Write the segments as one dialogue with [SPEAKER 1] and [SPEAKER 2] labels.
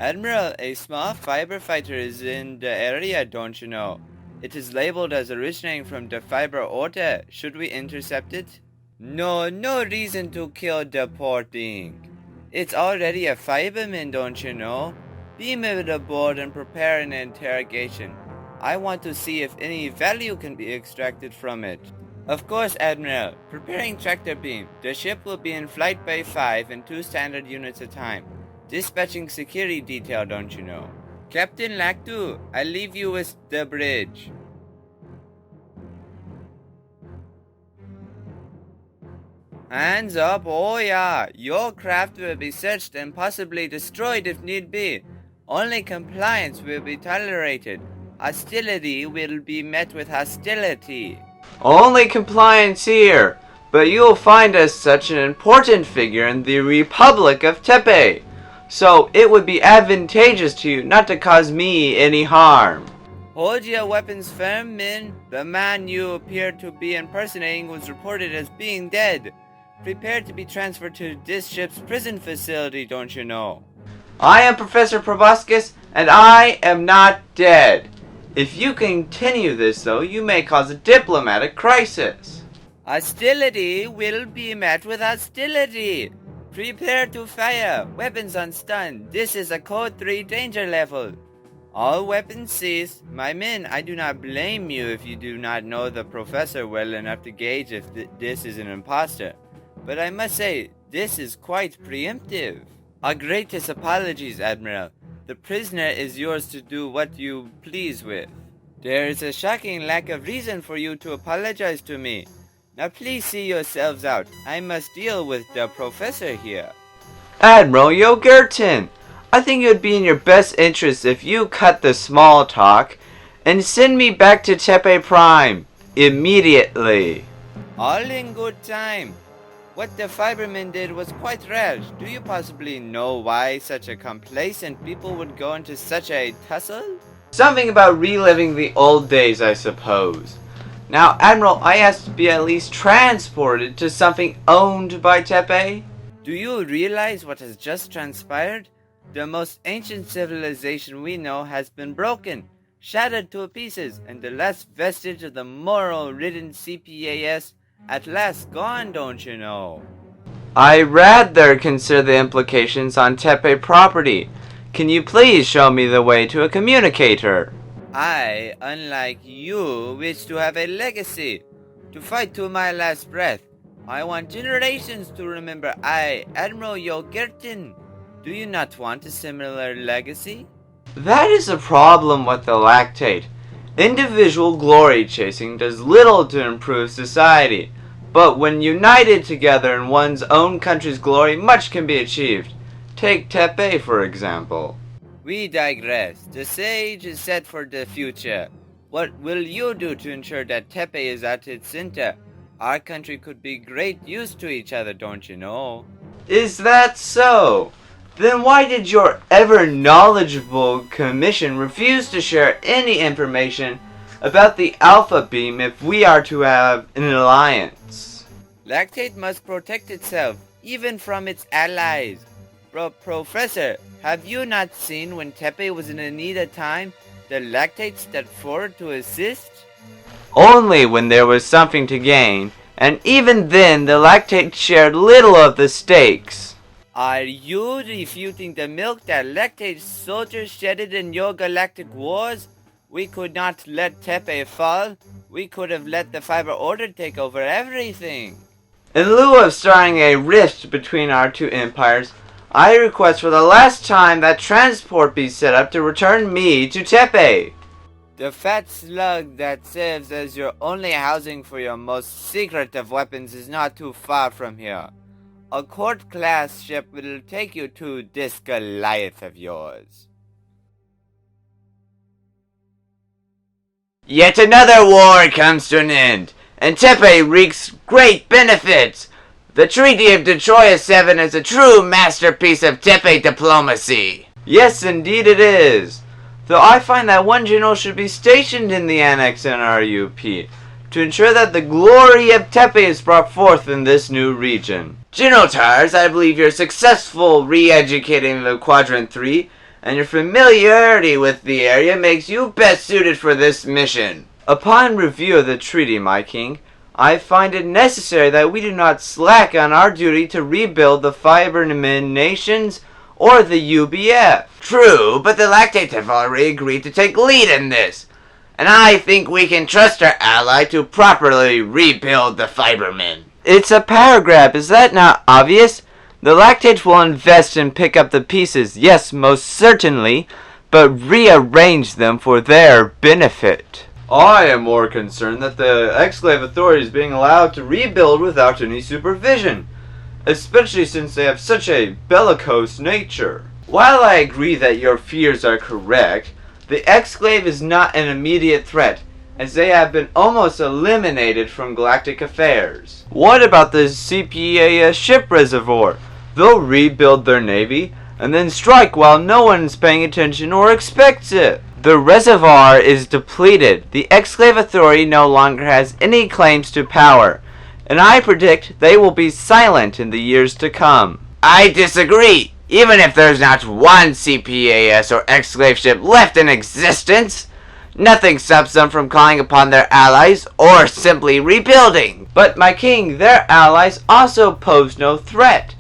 [SPEAKER 1] Admiral, a small fiber fighter is in the area, don't you know? It is labeled as originating from the fiber order. Should we intercept it? No reason to kill the poor thing. It's already a fiberman, don't you know? Beam it aboard and prepare an interrogation. I want to see if any value can be extracted from it. Of course, Admiral. Preparing tractor beam. The ship will be in flight by 5 and 2 standard units a time. Dispatching security detail, don't you know? Captain Lactu, I leave you with the bridge. Hands up, oh yeah. Your craft will be searched and possibly destroyed if need be. Only compliance will be tolerated. Hostility will be met with hostility.
[SPEAKER 2] Only compliance here, but you'll find us such an important figure in the Republic of Tepe. So it would be advantageous to you not to cause me any harm.
[SPEAKER 1] Hold your weapons firm, men. The man you appear to be impersonating was reported as being dead. Prepare to be transferred to this ship's prison facility, don't you know?
[SPEAKER 2] I am Professor Proboscis, and I am not dead. If you continue this, though, you may cause a diplomatic crisis.
[SPEAKER 1] Hostility will be met with hostility. Prepare to fire. Weapons on stun. This is a Code 3 danger level. All weapons cease. My men, I do not blame you if you do not know the professor well enough to gauge if this is an imposter. But I must say, this is quite preemptive. Our greatest apologies, Admiral. The prisoner is yours to do what you please with. There is a shocking lack of reason for you to apologize to me. Now please see yourselves out. I must deal with the professor here.
[SPEAKER 2] Admiral Yogurton, I think it would be in your best interest if you cut the small talk and send me back to Tepe Prime immediately.
[SPEAKER 1] All in good time. What the Fiberman did was quite rash. Do you possibly know why such a complacent people would go into such a tussle?
[SPEAKER 2] Something about reliving the old days, I suppose. Now, Admiral, I asked to be at least transported to something owned by Tepe.
[SPEAKER 1] Do you realize what has just transpired? The most ancient civilization we know has been broken, shattered to pieces, and the last vestige of the moral-ridden CPAS at last gone, don't you know?
[SPEAKER 2] I rather consider the implications on Tepe property. Can you please show me the way to a communicator?
[SPEAKER 1] I, unlike you, wish to have a legacy, to fight to my last breath. I want generations to remember I, Admiral Yogurton. Do you not want a similar legacy?
[SPEAKER 2] That is a problem with the lactate. Individual glory chasing does little to improve society, but when united together in one's own country's glory, much can be achieved. Take Tepe, for example.
[SPEAKER 1] We digress. The sage is set for the future. What will you do to ensure that Tepe is at its center? Our country could be great use to each other, don't you know?
[SPEAKER 2] Is that so? Then why did your ever-knowledgeable commission refuse to share any information about the Alpha Beam if we are to have an alliance?
[SPEAKER 1] Lactate must protect itself, even from its allies. Professor, have you not seen when Tepe was in need of time, the Lactate stepped forward to assist?
[SPEAKER 2] Only when there was something to gain, and even then the Lactate shared little of the stakes.
[SPEAKER 1] Are you refuting the milk that Lactate soldiers shedded in your galactic wars? We could not let Tepe fall. We could have let the Fiber Order take over everything.
[SPEAKER 2] In lieu of starting a rift between our two empires, I request for the last time that transport be set up to return me to Tepe.
[SPEAKER 1] The fat slug that serves as your only housing for your most secret of weapons is not too far from here. A court-class ship will take you to this Goliath of yours.
[SPEAKER 2] Yet another war comes to an end, and Tepe reaps great benefits. The Treaty of Detroit 7 is a true masterpiece of Tepe diplomacy. Yes, indeed it is. Though I find that one general should be stationed in the Annex NRUP to ensure that the glory of Tepe is brought forth in this new region. General Tars, I believe you're successful re-educating the Quadrant 3, and your familiarity with the area makes you best suited for this mission. Upon review of the treaty, my king, I find it necessary that we do not slack on our duty to rebuild the Fiberman nations or the UBF.
[SPEAKER 1] True, but the Lactates have already agreed to take lead in this, and I think we can trust our ally to properly rebuild the Fibermen.
[SPEAKER 2] It's a paragraph, is that not obvious? The Lactates will invest and pick up the pieces, yes, most certainly, but rearrange them for their benefit. I am more concerned that the Exclave Authority is being allowed to rebuild without any supervision, especially since they have such a bellicose nature. While I agree that your fears are correct, the Exclave is not an immediate threat, as they have been almost eliminated from galactic affairs. What about the CPAS ship reservoir? They'll rebuild their navy, and then strike while no one's paying attention or expects it. The reservoir is depleted. The Exclave Authority no longer has any claims to power, and I predict they will be silent in the years to come.
[SPEAKER 1] I disagree. Even if there's not one CPAS or Exclave ship left in existence, nothing stops them from calling upon their allies or simply rebuilding.
[SPEAKER 2] But my king, their allies also pose no threat.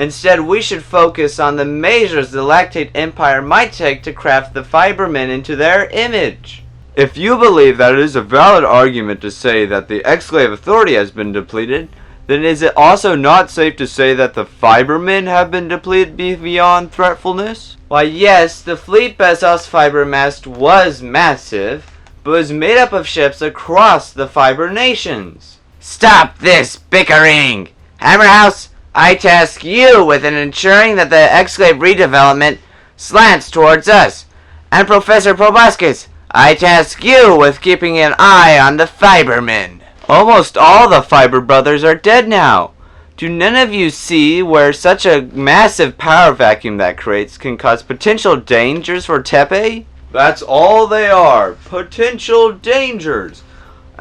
[SPEAKER 2] Instead, we should focus on the measures the Lactate Empire might take to craft the Fibermen into their image. If you believe that it is a valid argument to say that the Exclave Authority has been depleted, then is it also not safe to say that the Fibermen have been depleted beyond threatfulness? Why yes, the fleet Bezos Fibermast was massive, but was made up of ships across the Fiber nations.
[SPEAKER 1] Stop this bickering! Hammerhouse, I task you with ensuring that the Exclave redevelopment slants towards us. And Professor Proboscis, I task you with keeping an eye on the Fibermen.
[SPEAKER 2] Almost all the Fiber brothers are dead now. Do none of you see where such a massive power vacuum that creates can cause potential dangers for Tepe? That's all they are, potential dangers.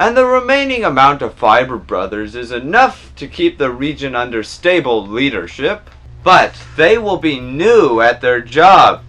[SPEAKER 2] And the remaining amount of Fiber brothers is enough to keep the region under stable leadership. But they will be new at their job,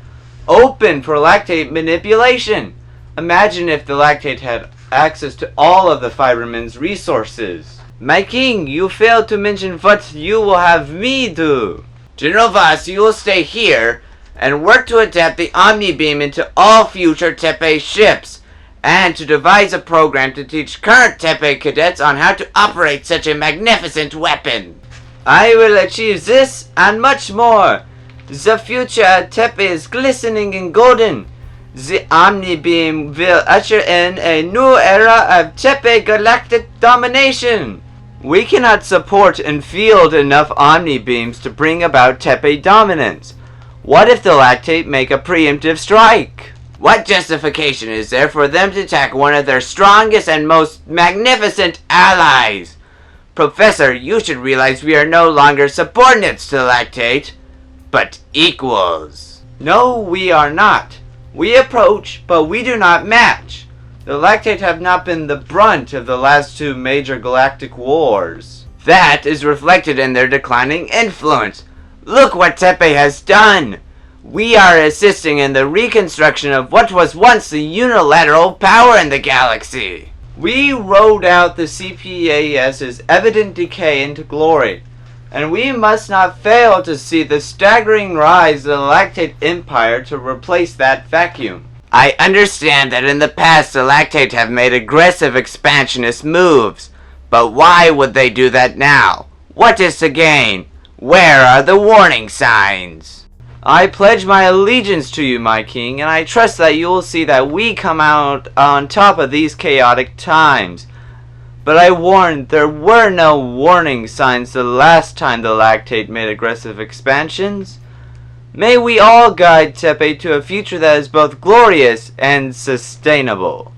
[SPEAKER 2] open for Lactate manipulation. Imagine if the Lactate had access to all of the Fibermen's resources. My king, you failed to mention what you will have me do.
[SPEAKER 1] General Voss, you will stay here and work to adapt the Omni Beam into all future Tepe ships, and to devise a program to teach current Tepe cadets on how to operate such a magnificent weapon.
[SPEAKER 2] I will achieve this and much more. The future at Tepe is glistening and golden. The Omni Beam will usher in a new era of Tepe galactic domination. We cannot support and field enough Omni Beams to bring about Tepe dominance. What if the Lactate make a preemptive strike?
[SPEAKER 1] What justification is there for them to attack one of their strongest and most magnificent allies? Professor, you should realize we are no longer subordinates to the Lactate, but equals.
[SPEAKER 2] No, we are not. We approach, but we do not match. The Lactate have not been the brunt of the last two major galactic wars.
[SPEAKER 1] That is reflected in their declining influence. Look what Tepe has done. We are assisting in the reconstruction of what was once the unilateral power in the galaxy.
[SPEAKER 2] We rode out the CPAS's evident decay into glory, and we must not fail to see the staggering rise of the Lactate Empire to replace that vacuum.
[SPEAKER 1] I understand that in the past the Lactate have made aggressive expansionist moves, but why would they do that now? What is to gain? Where are the warning signs?
[SPEAKER 2] I pledge my allegiance to you, my king, and I trust that you will see that we come out on top of these chaotic times. But I warn, there were no warning signs the last time the Lactate made aggressive expansions. May we all guide Tepe to a future that is both glorious and sustainable.